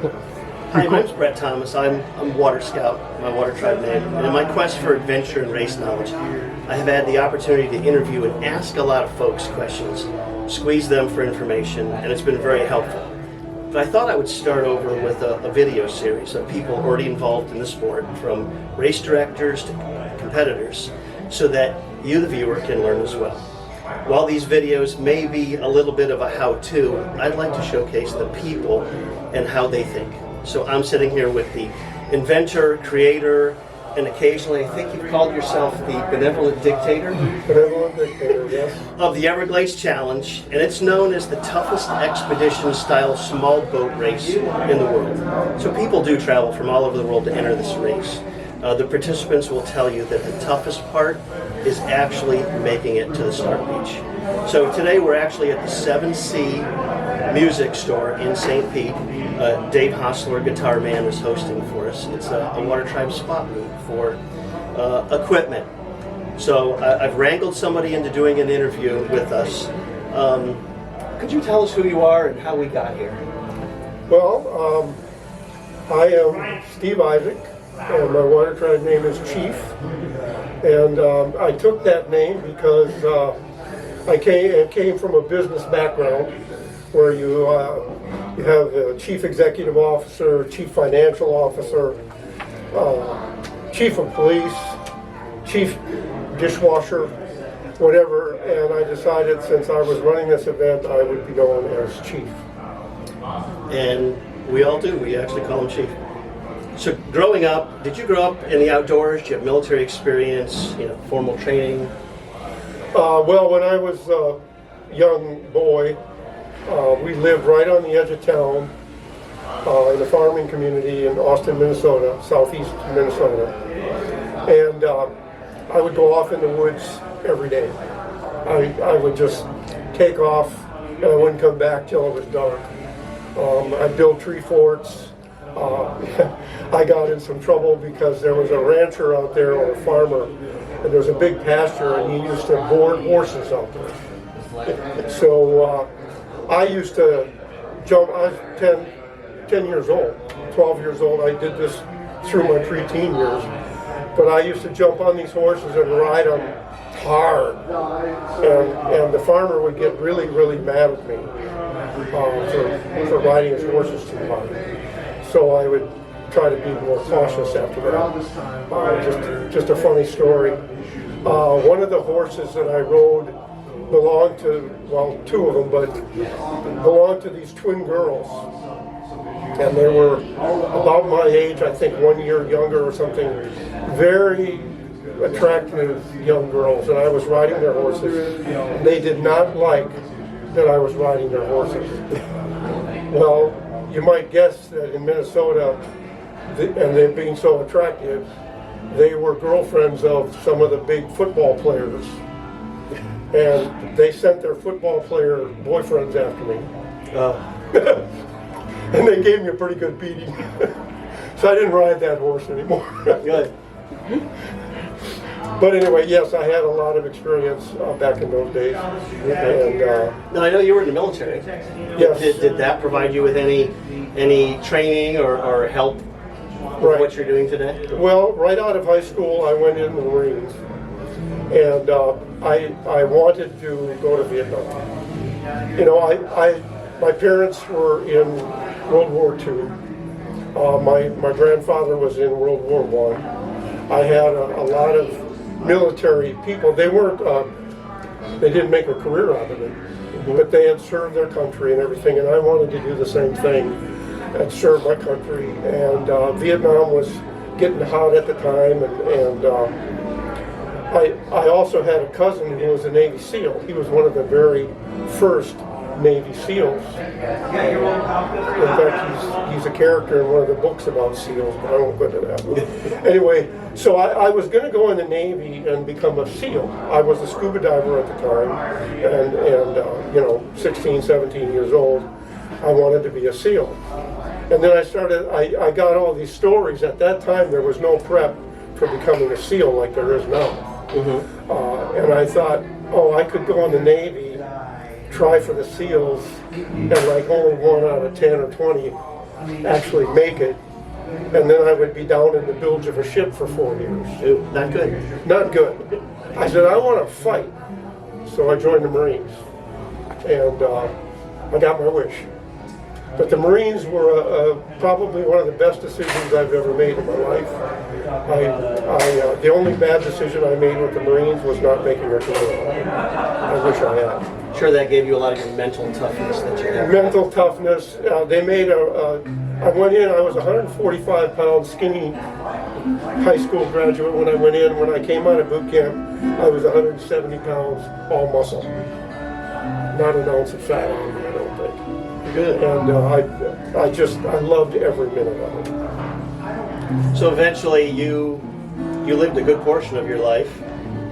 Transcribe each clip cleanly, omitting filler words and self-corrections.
Hi, my name's Brett Thomas. I'm Water Scout, my WaterTribe name. And in my quest for adventure and race knowledge, I have had the opportunity to interview and ask a lot of folks questions, squeeze them for information, and it's been very helpful. But I thought I would start over with a video series of people already involved in the sport, from race directors to competitors, so that you, the viewer, can learn as well. While these videos may be a little bit of a how-to, I'd like to showcase the people and how they think. So I'm sitting here with the inventor, creator, and occasionally I think you've called yourself the benevolent dictator. Benevolent dictator, yes. Of the Everglades Challenge, and it's known as the toughest expedition-style small boat race in the world. So people do travel from all over the world to enter this race. The participants will tell you that the toughest part is actually making it to the start beach. So today we're actually at the 7C Music Store in St. Pete. Dave Hosler, Guitarman, is hosting for us. It's a WaterTribe spot meet for equipment. So I've wrangled somebody into doing an interview with us. Could you tell us who you are and how we got here? Well, I am Steve Isaac, and my WaterTribe name is Chief. And I took that name because I came from a business background where you have a chief executive officer, chief financial officer, chief of police, chief dishwasher, whatever, and I decided since I was running this event, I would be known as Chief. And we all do. We actually call him Chief. So growing up, did you grow up in the outdoors? Did you have military experience, formal training? Well, when I was a young boy, we lived right on the edge of town in a farming community in Austin, Minnesota, southeast Minnesota. And I would go off in the woods every day. I would just take off and I wouldn't come back till it was dark. I'd build tree forts. I got in some trouble because there was a rancher out there, or a farmer, and there was a big pasture, and he used to board horses out there. So I used to jump. I was 10 years old, 12 years old. I did this through my preteen years. But I used to jump on these horses and ride them hard. And the farmer would get really, really mad at me for riding his horses too hard. So I would try to be more cautious after that. Just a funny story. One of the horses that I rode belonged to, well, two of them, but belonged to these twin girls. And they were about my age, I think 1 year younger or something. Very attractive young girls, and I was riding their horses. And they did not like that I was riding their horses. Well, you might guess that in Minnesota, and they being so attractive, they were girlfriends of some of the big football players. And they sent their football player boyfriends after me. And they gave me a pretty good beating. So I didn't ride that horse anymore. Good. But anyway, yes, I had a lot of experience back in those days. And now I know you were in the military. Yes. Did that provide you with any training or help with what you're doing today? Well, right out of high school, I went in the Marines, and I wanted to go to Vietnam. My parents were in World War II. My grandfather was in World War I. I had a lot of military people. They didn't make a career out of it, but they had served their country and everything, and I wanted to do the same thing and serve my country. And Vietnam was getting hot at the time, and I also had a cousin who was a Navy SEAL. He was one of the very first Navy SEALs. In fact, he's a character in one of the books about SEALs, but I won't go into that. Anyway, so I was going to go in the Navy and become a SEAL. I was a scuba diver at the time, and 16, 17 years old, I wanted to be a SEAL. And then I got all these stories. At that time, there was no prep for becoming a SEAL like there is now. Mm-hmm. And I thought, I could go in the Navy, try for the SEALs, and like only 1 out of 10 or 20 actually make it. And then I would be down in the bilge of a ship for 4 years. Ooh, not good. Not good. I said, I want to fight. So I joined the Marines. And I got my wish. But the Marines were probably one of the best decisions I've ever made in my life. The only bad decision I made with the Marines was not making a career. I wish I had. Sure, that gave you a lot of your mental toughness that you have. Mental toughness. They made I went in, I was 145 pounds, skinny high school graduate when I went in. When I came out of boot camp, I was 170 pounds, all muscle. Not an ounce of fat on me, I don't think. Good. And I loved every minute of it. So eventually you lived a good portion of your life,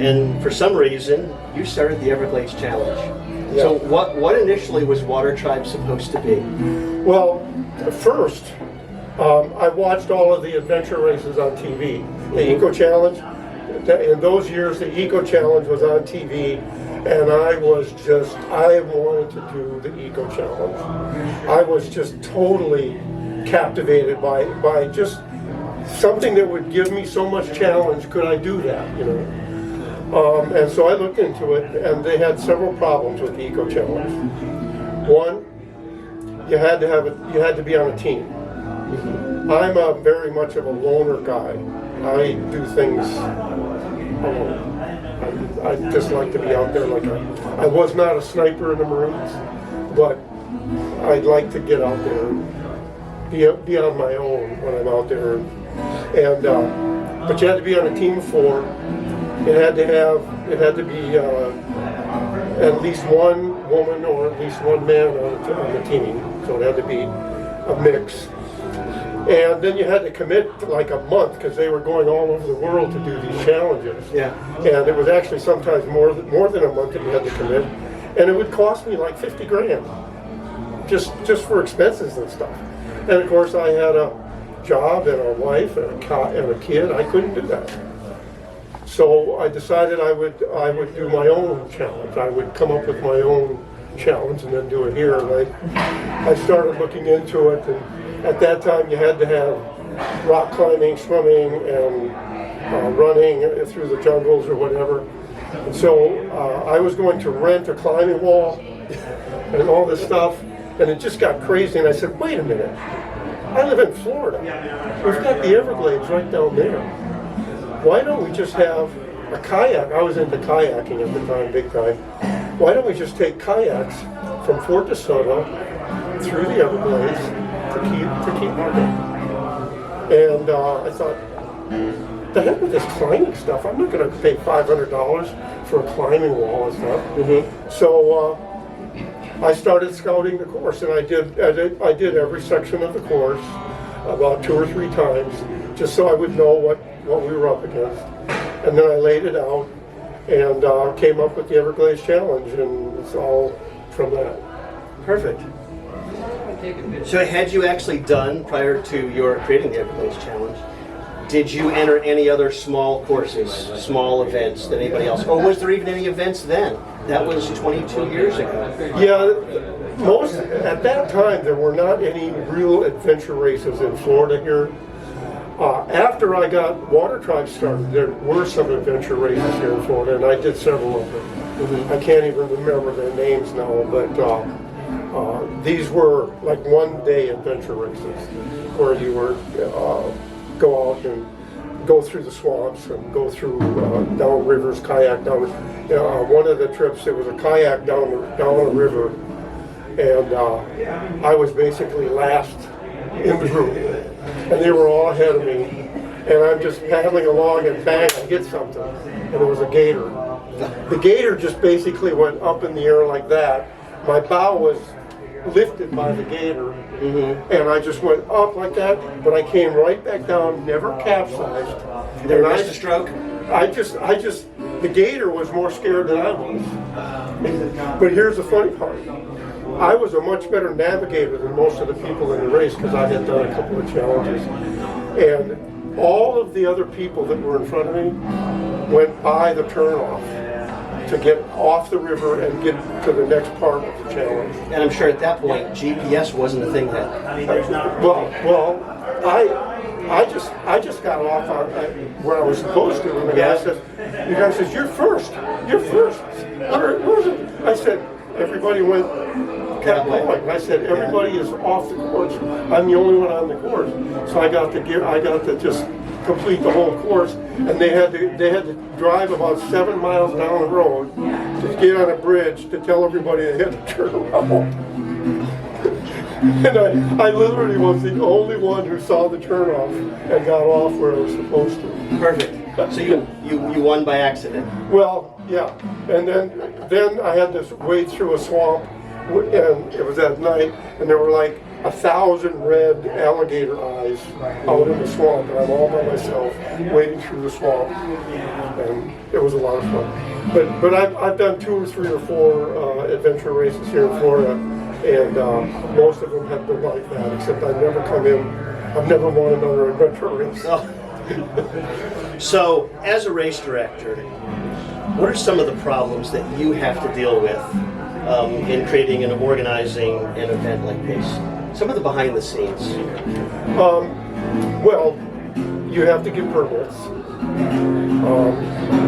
and for some reason you started the Everglades Challenge. Yeah. So what initially was WaterTribe supposed to be? Well, first, I watched all of the adventure races on TV. The Eco Challenge, in those years the Eco Challenge was on TV, and I wanted to do the Eco Challenge. I was just totally captivated by just something that would give me so much challenge. Could I do that, you know? And so I looked into it, and they had several problems with the Eco Challenge. One, you had to be on a team. I'm very much of a loner guy. I do things alone. I just like to be out there. I was not a sniper in the Marines, but I'd like to get out there and be on my own when I'm out there. And but you had to be on a team of 4. It had to be at least one woman or at least one man on the team. So it had to be a mix. And then you had to commit like a month because they were going all over the world to do these challenges. Yeah. And it was actually sometimes more than a month that you had to commit. And it would cost me like 50 grand just for expenses and stuff. And of course I had a job and a wife and a kid. I couldn't do that. So I decided I would do my own challenge. I would come up with my own challenge and then do it here. And I started looking into it, and at that time you had to have rock climbing, swimming, and running through the jungles or whatever. And so I was going to rent a climbing wall and all this stuff, and it just got crazy. And I said, wait a minute, I live in Florida. We've got the Everglades right down there. Why don't we just have a kayak? I was into kayaking at the time, big time. Why don't we just take kayaks from Fort DeSoto through the Everglades to Key Largo? And I thought, the heck with this climbing stuff. I'm not going to pay $500 for a climbing wall and stuff. Mm-hmm. So I started scouting the course, and I did every section of the course about 2 or 3 times, just so I would know what we were up against. And then I laid it out and came up with the Everglades Challenge, and it's all from that. Perfect. So had you actually done, prior to your creating the Everglades Challenge, did you enter any other small courses, small events than anybody else? Or was there even any events then? That was 22 years ago. Yeah, at that time there were not any real adventure races in Florida here. After I got WaterTribe started, there were some adventure races here in Florida, and I did several of them. Mm-hmm. I can't even remember their names now, but these were like one-day adventure races where you were go out and go through the swamps and go through down rivers, kayak down. One of the trips, it was a kayak down a river, and I was basically last in the group, and they were all ahead of me, and I'm just paddling along, and bang, I hit something, and it was a gator. The gator just basically went up in the air like that. My bow was lifted by the gator, mm-hmm. and I just went up like that, but I came right back down, never capsized. Never missed a stroke? The gator was more scared than I was. But here's the funny part. I was a much better navigator than most of the people in the race because I had done a couple of challenges. And all of the other people that were in front of me went by the turnoff. to get off the river and get to the next part of the challenge. And I'm sure at that point, GPS wasn't a thing then. Well, I just got off on where I was supposed to, and the guy says, "You're first. You're first." Where's it? I said, everybody kept going. I said, everybody is off the course. I'm the only one on the course, so I got to just complete the whole course, and they had to drive about 7 miles down the road to get on a bridge to tell everybody they had to turn around. And I literally was the only one who saw the turnoff and got off where I was supposed to. Perfect. So you won by accident. Well, yeah. And then I had to wade through a swamp, and it was at night, and there were like 1,000 red alligator eyes out in the swamp, and I'm all by myself wading through the swamp, and it was a lot of fun. But I've done 2 or 3 or 4 adventure races here in Florida, and most of them have been like that, except I've never won another adventure race. Oh. So, as a race director, what are some of the problems that you have to deal with in creating and organizing an event like this? Some of the behind the scenes. Well, you have to get permits,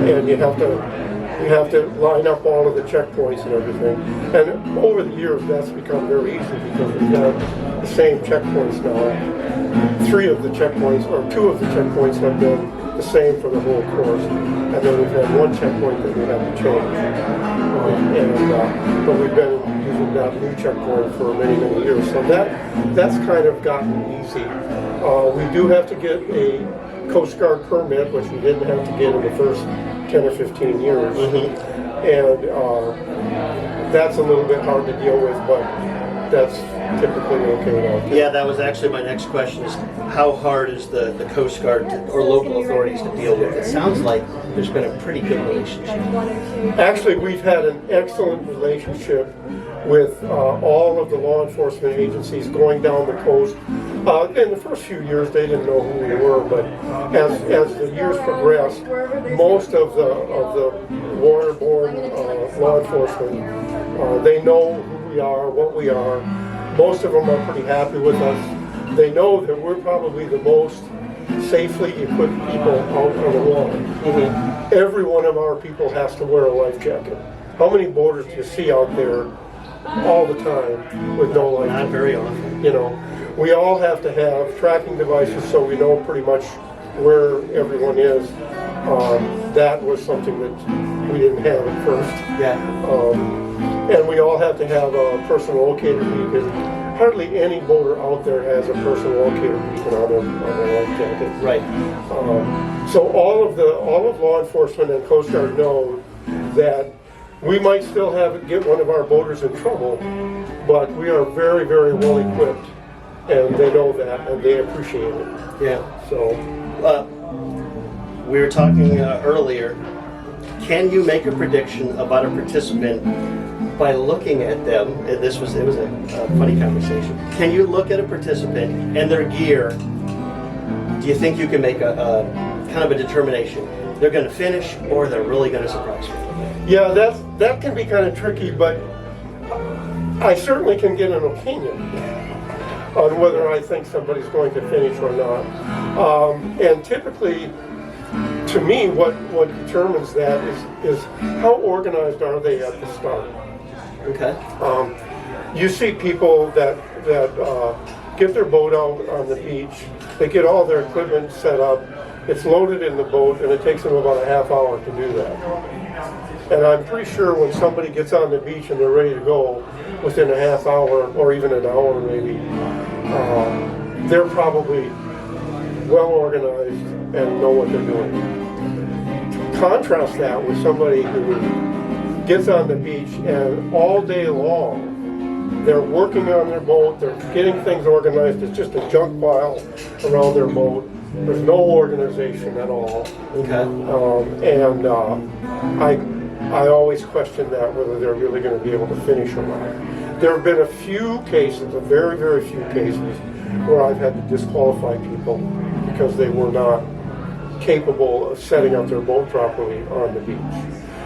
and you have to line up all of the checkpoints and everything. And over the years, that's become very easy because we've got the same checkpoints now. 3 of the checkpoints, or 2 of the checkpoints, have been the same for the whole course, and then we've had 1 checkpoint that we have to change. But we've been using that new checkpoint for many, many years, so that's kind of gotten easy. We do have to get a Coast Guard permit, which we didn't have to get in the first 10 or 15 years, and that's a little bit hard to deal with, but that's typically okay now. Yeah, that was actually my next question, is how hard is the Coast Guard or local authorities to deal with? It sounds like there's been a pretty good relationship. Actually, we've had an excellent relationship with all of the law enforcement agencies going down the coast. In the first few years, they didn't know who we were, but as the years progressed, most of the waterborne law enforcement, they know who we are, what we are. Most of them are pretty happy with us. They know that we're probably the most safely equipped people out on the water. Every one of our people has to wear a life jacket. How many boaters do you see out there all the time with no life jacket? Not very often. You know, we all have to have tracking devices so we know pretty much where everyone is. That was something that we didn't have at first. And we all have to have a personal locator beacon. Hardly any boater out there has a personal locator beacon on their life jacket. Right. So all of law enforcement and Coast Guard know that we might still get one of our boaters in trouble, but we are very, very well equipped, and they know that, and they appreciate it. Yeah. So. We were talking earlier. Can you make a prediction about a participant by looking at them? It was a funny conversation. Can you look at a participant and their gear? Do you think you can make a kind of a determination? They're going to finish, or they're really going to surprise you? Yeah, that can be kind of tricky, but I certainly can get an opinion on whether I think somebody's going to finish or not. And typically, to me, what determines that is how organized are they at the start. Okay. You see people that get their boat out on the beach, they get all their equipment set up, it's loaded in the boat, and it takes them about a half hour to do that. And I'm pretty sure when somebody gets on the beach and they're ready to go within a half hour or even an hour maybe, they're probably well organized and know what they're doing. Contrast that with somebody who gets on the beach and all day long they're working on their boat, they're getting things organized, it's just a junk pile around their boat. There's no organization at all. Okay. I always question that, whether they're really going to be able to finish or not. There have been a few cases, a very, very few cases, where I've had to disqualify people because they were not capable of setting up their boat properly on the beach.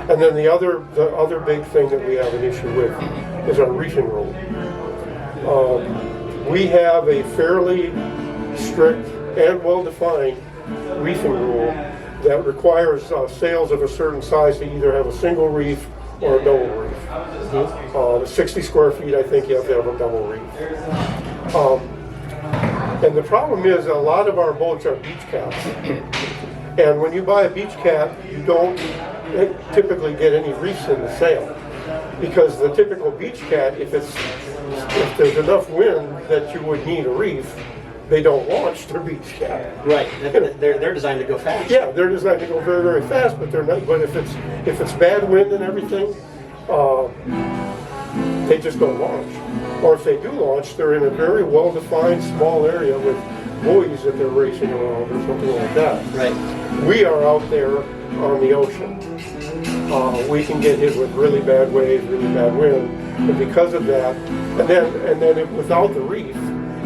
And then the other big thing that we have an issue with is our reefing rule. We have a fairly strict and well-defined reefing rule that requires sails of a certain size to either have a single reef or a double reef. 60 square feet, I think you have to have a double reef. And the problem is a lot of our boats are beach caps. And when you buy a beach cap, you don't typically get any reefs in the sail. Because the typical beach cat, if there's enough wind that you would need a reef, they don't launch their beach cat. Right. They're designed to go fast. Yeah, they're designed to go very, very fast, but they're not. But if it's bad wind and everything, they just don't launch. Or if they do launch, they're in a very well-defined small area with buoys that they're racing around or something like that. Right. We are out there on the ocean. We can get hit with really bad waves, really bad wind, and because of that, and then without the reef,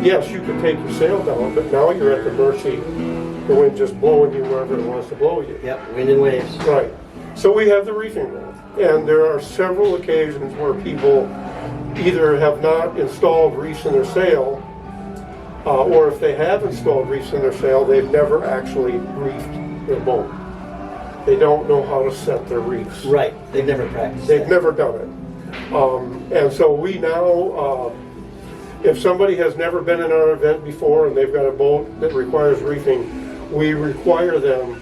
yes, you can take your sail down, but now you're at the mercy of the wind just blowing you wherever it wants to blow you. Yep, wind and waves. Right. So we have the reefing rule, and there are several occasions where people either have not installed reefs in their sail, or if they have installed reefs in their sail, they've never actually reefed their boat. They don't know how to set their reefs. Right, they've never practiced. They've never done it. And so we now, if somebody has never been in our event before and they've got a boat that requires reefing, we require them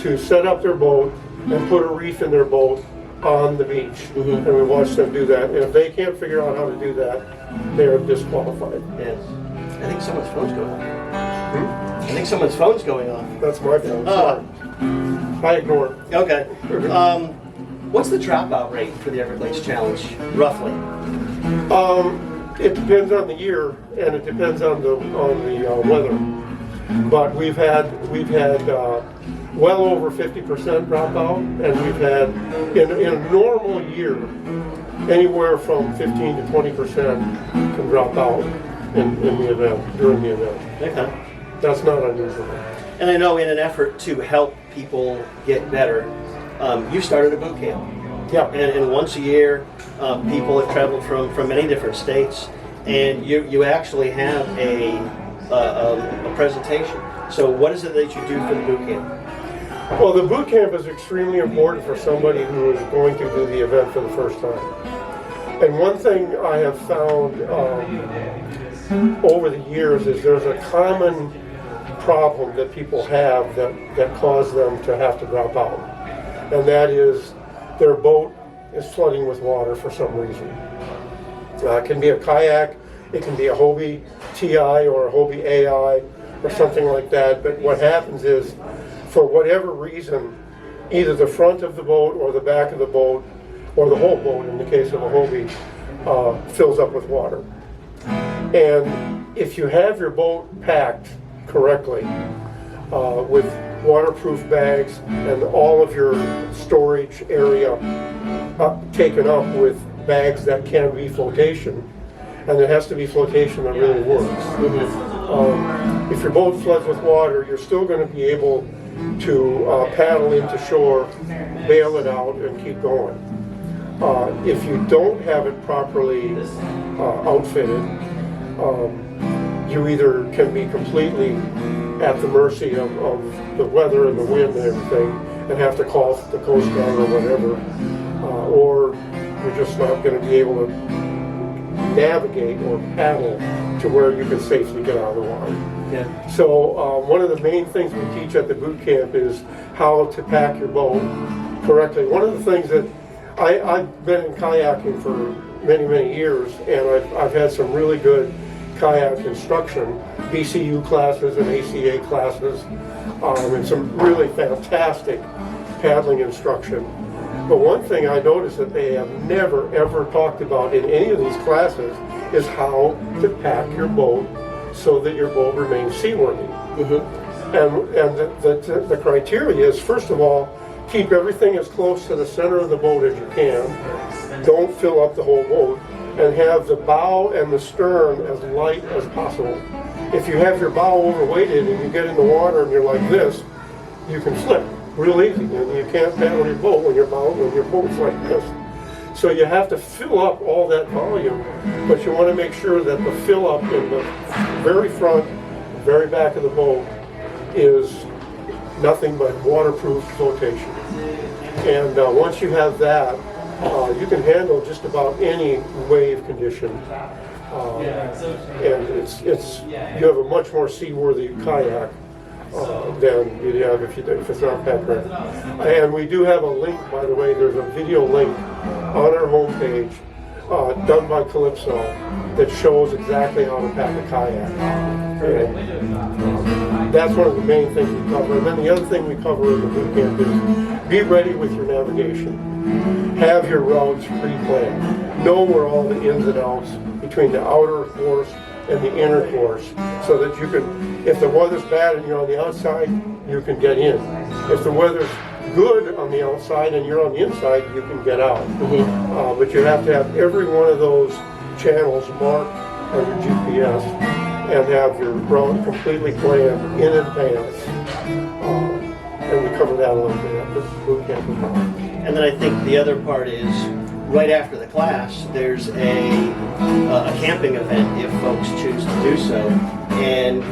to set up their boat and put a reef in their boat on the beach. And we watch them do that. And if they can't figure out how to do that, they are disqualified. Yes. I think someone's phone's going off. I think someone's phone's going off. That's my phone. Sorry. I ignore it. Okay. What's the dropout rate for the Everglades Challenge, roughly? It depends on the year, and it depends on the weather. But we've had well over 50% dropout, and we've had in a normal year anywhere from 15 to 20% can drop out in the event during the event. Okay. That's not unusual. And I know in an effort to help people get better, you started a boot camp. Yeah. And once a year, people have traveled from many different states, and you actually have a presentation. So what is it that you do for the boot camp? Well, the boot camp is extremely important for somebody who is going to do the event for the first time. And one thing I have found over the years is there's a common problem that people have that cause them to have to drop out. And that is their boat is flooding with water for some reason. It can be a kayak, it can be a Hobie TI or a Hobie AI or something like that. But what happens is, for whatever reason, either the front of the boat or the back of the boat or the whole boat, in the case of a Hobie, fills up with water. And if you have your boat packed correctly with waterproof bags and all of your storage area taken up with bags that can be flotation, and it has to be flotation that really works. If your boat floods with water, you're still going to be able to paddle into shore, bail it out, and keep going. If you don't have it properly outfitted, you either can be completely at the mercy of the weather and the wind and everything and have to call the Coast Guard or whatever, or you're just not going to be able to navigate or paddle to where you can safely get out of the water. Yeah. So one of the main things we teach at the boot camp is how to pack your boat correctly. One of the things that I've been in kayaking for many, many years, and I've had some really good kayak instruction, BCU classes and ACA classes, and some really fantastic paddling instruction. But one thing I noticed that they have never ever talked about in any of these classes is how to pack your boat so that your boat remains seaworthy. And the criteria is, first of all, keep everything as close to the center of the boat as you can. Don't fill up the whole boat, and have the bow and the stern as light as possible. If you have your bow overweighted and you get in the water and you're like this, you can flip. real easy, and you can't paddle your boat when your boat's like this. So you have to fill up all that volume, but you want to make sure that the fill up in the very front, very back of the boat is nothing but waterproof flotation. And once you have that, you can handle just about any wave condition. And you have a much more seaworthy kayak than you have if it's not packed right. And we do have a link, by the way. There's a video link on our homepage done by Calypso that shows exactly how to pack a kayak. And that's one of the main things we cover. And then the other thing we cover in the boot camp is be ready with your navigation. Have your routes pre-planned. Know where all the ins and outs between the outer course and the inner course, so that you can, if the weather's bad and you're on the outside, you can get in. If the weather's good on the outside and you're on the inside, you can get out. But you have to have every one of those channels marked on your GPS and have your route completely planned in advance. And we cover that a little bit at the boot camp as well. And then I think the other part is, right after the class, there's a camping event if folks choose to do so, and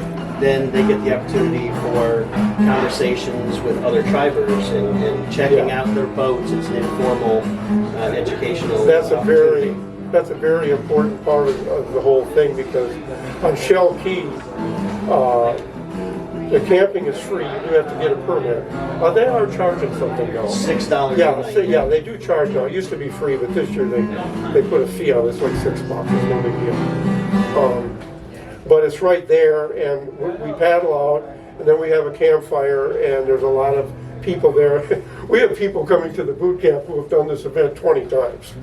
then they get the opportunity for conversations with other tribers and checking out their boats. It's an informal educational opportunity. That's a very important part of the whole thing, because on Shell Key, the camping is free. You do have to get a permit. They are charging something now. $6 Yeah, a night. yeah, they do charge now. It used to be free, but this year they put a fee on it. It's like $6. It's no big deal. But it's right there, and we paddle out, and then we have a campfire, and there's a lot of people there. We have people coming to the boot camp who have done this event 20 times.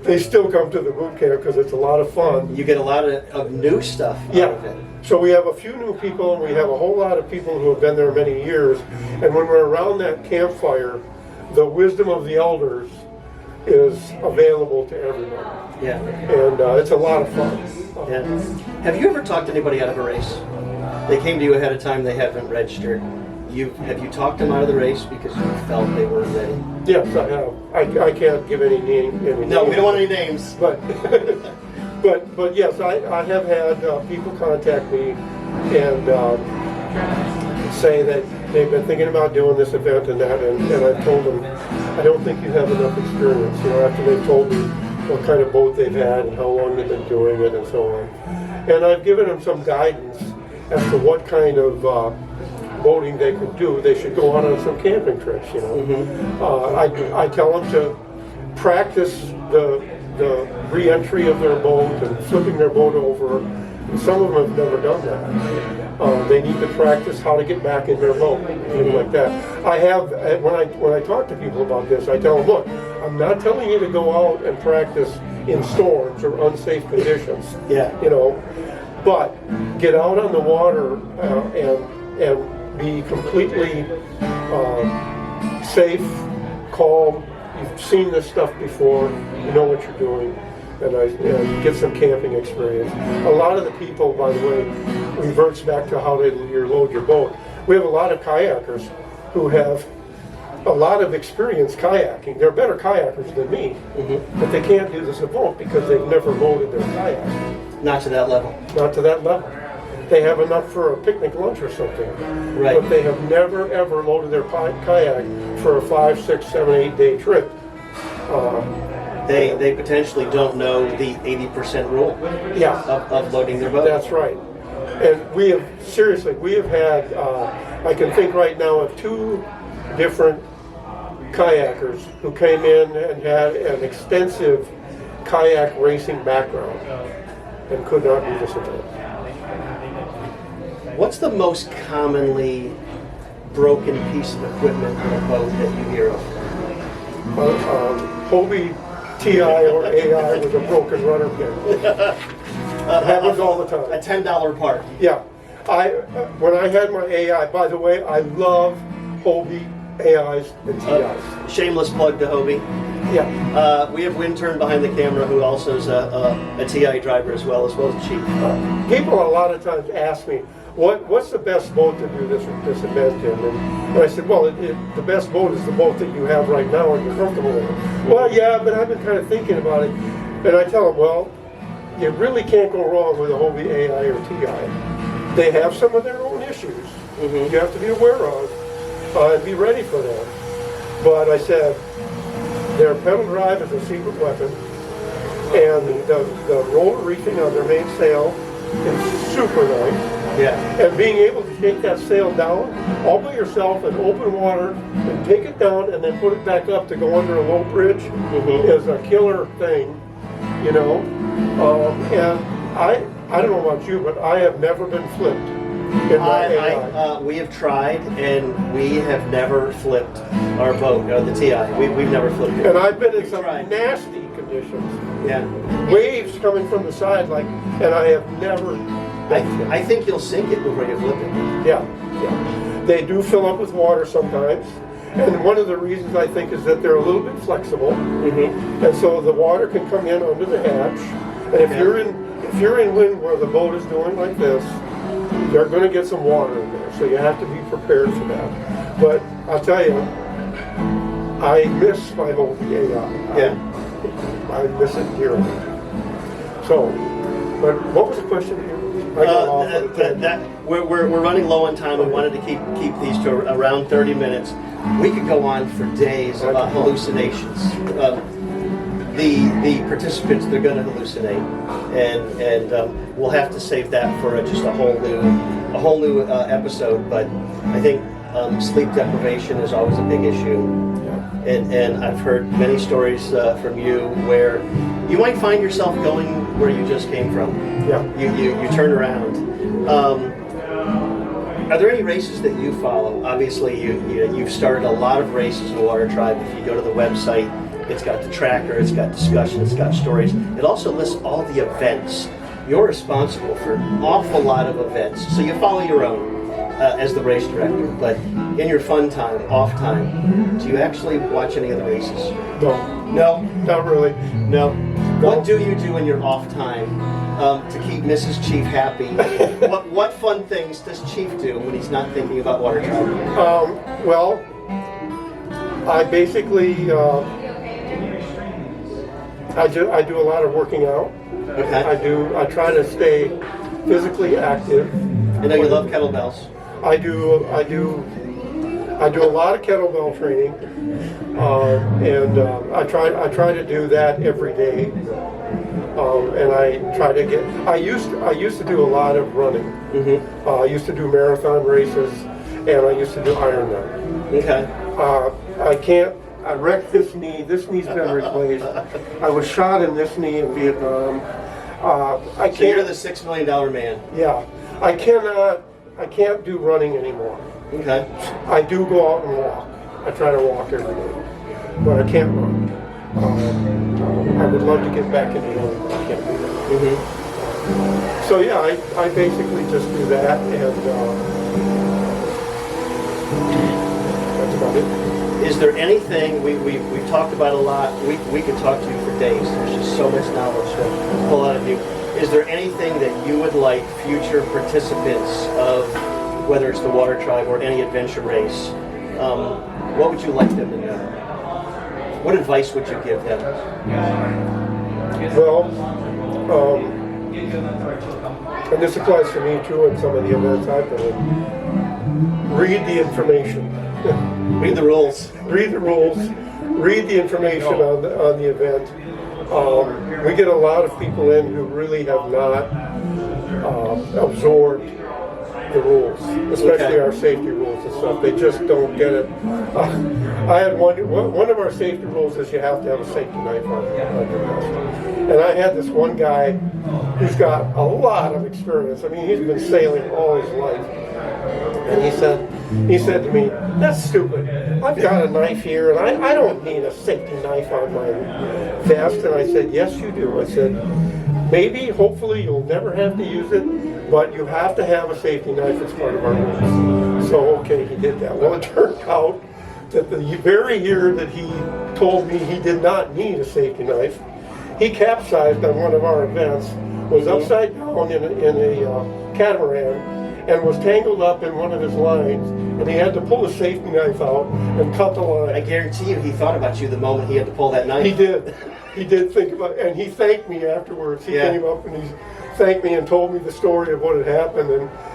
They still come to the boot camp because it's a lot of fun. You get a lot of new stuff out of it. So we have a few new people, and we have a whole lot of people who have been there many years. And when we're around that campfire, the wisdom of the elders is available to everyone. Yeah. And it's a lot of fun. Yeah. Have you ever talked anybody out of a race? They came to you ahead of time, they haven't registered. Have you talked them out of the race because you felt they weren't ready? Yes, I have. I can't give any name. No, we don't want any names. But but yes, I have had people contact me and say that they've been thinking about doing this event and that, and I've told them, I don't think you have enough experience. After they've told me what kind of boat they've had and how long they've been doing it and so on. And I've given them some guidance as to what kind of boating they could do. They should go out on some camping trips, I tell them to practice the re-entry of their boat and flipping their boat over. And some of them have never done that. They need to practice how to get back in their boat, things like that. I have, when I talk to people about this, I tell them, look, I'm not telling you to go out and practice in storms or unsafe conditions. But get out on the water and be completely safe, calm. You've seen this stuff before. You know what you're doing, and get some camping experience. A lot of the people, by the way, reverts back to how you load your boat. We have a lot of kayakers who have a lot of experience kayaking. They're better kayakers than me, but they can't do this boat because they've never loaded their kayak. Not to that level. Not to that level. They have enough for a picnic lunch or something, right? But they have never ever loaded their kayak for a 5, 6, 7, 8 day trip. They potentially don't know the 80% rule. Of loading their boat. That's right. And we have had, I can think right now of 2 different kayakers who came in and had an extensive kayak racing background and could not do this event. What's the most commonly broken piece of equipment on a boat that you hear of? Hobie TI or AI with a broken rudder pin. Happens all the time. A $10 part. Yeah. When I had my AI, by the way, I love Hobie AIs and TIs. Shameless plug to Hobie. Yeah. We have Wintern behind the camera, who also is a TI driver as well as Chief. People a lot of times ask me, what's the best boat to do this event in? And I said, well, the best boat is the boat that you have right now and you're comfortable in. Well, yeah, but I've been kind of thinking about it. And I tell them, well, you really can't go wrong with a Hobie AI or TI. They have some of their own issues you have to be aware of and be ready for them. But I said, their pedal drive is a secret weapon, and the roller reefing on their main sail is super nice. Yeah. And being able to take that sail down all by yourself in open water and take it down and then put it back up to go under a low bridge is a killer thing, you know. And I don't know about you, but I have never been flipped in my AI. We have tried, and we have never flipped our boat, the TI. We've never flipped it. And I've been in some tried. nasty conditions. Yeah. Waves coming from the side, and I have never. I think you'll sink it before you flip it. Yeah, yeah. They do fill up with water sometimes. And one of the reasons I think is that they're a little bit flexible. And so the water can come in under the hatch. And if you're in wind where the boat is doing like this, you're going to get some water in there. So you have to be prepared for that. But I'll tell you, I miss my Hobie AI. Yeah. I miss it dearly. So, but what was the question here? We're running low on time. We wanted to keep these to around 30 minutes. We could go on for days about hallucinations. The participants, they're going to hallucinate, and we'll have to save that for just a whole new episode. But I think sleep deprivation is always a big issue, and I've heard many stories from you where you might find yourself going where you just came from. Yeah. You turn around. Are there any races that you follow? Obviously, you've started a lot of races in WaterTribe. If you go to the website, it's got the tracker, it's got discussion, it's got stories. It also lists all the events. You're responsible for an awful lot of events, so you follow your own as the race director. But in your fun time, off time, do you actually watch any of the races? No, not really. No. What do you do in your off time to keep Mrs. Chief happy? What fun things does Chief do when he's not thinking about WaterTribe? Well, I basically I do a lot of working out. Okay. I try to stay physically active. I know you love kettlebells. I do a lot of kettlebell training, and I try to do that every day. And I try to get. I used to do a lot of running. I used to do marathon races, and I used to do Ironman. Okay. I can't. I wrecked this knee. This knee's been replaced. I was shot in this knee in Vietnam. I can't. So you're the $6 million man. Yeah. I cannot. I can't do running anymore. Okay. I do go out and walk. I try to walk every day, but I can't run. I would love to get back into running, but I can't do that. So yeah, I basically just do that, and that's about it. Is there anything we've talked about a lot? We could talk to you for days. There's just so much knowledge to pull out of you. Is there anything that you would like future participants of, whether it's the WaterTribe or any adventure race, what would you like them to know? What advice would you give them? Well, and this applies to me too in some of the events I've been in. Read the information. Read the rules. Read the rules. Read the information on the event. We get a lot of people in who really have not absorbed the rules, especially our safety rules and stuff. They just don't get it. I had one of our safety rules is you have to have a safety knife on your vest. And I had this one guy who's got a lot of experience. I mean, he's been sailing all his life. And he said to me, "That's stupid. I've got a knife here, and I don't need a safety knife on my vest." And I said, "Yes, you do." I said, "Maybe, hopefully, you'll never have to use it, but you have to have a safety knife as part of our rules." So, okay, he did that. Well, it turned out that the very year that he told me he did not need a safety knife, he capsized on one of our events, was upside down in a catamaran, and was tangled up in one of his lines, and he had to pull a safety knife out and cut the line. I guarantee you he thought about you the moment he had to pull that knife. He did. He did think about, and he thanked me afterwards. He Yeah. came up and he thanked me and told me the story of what had happened. And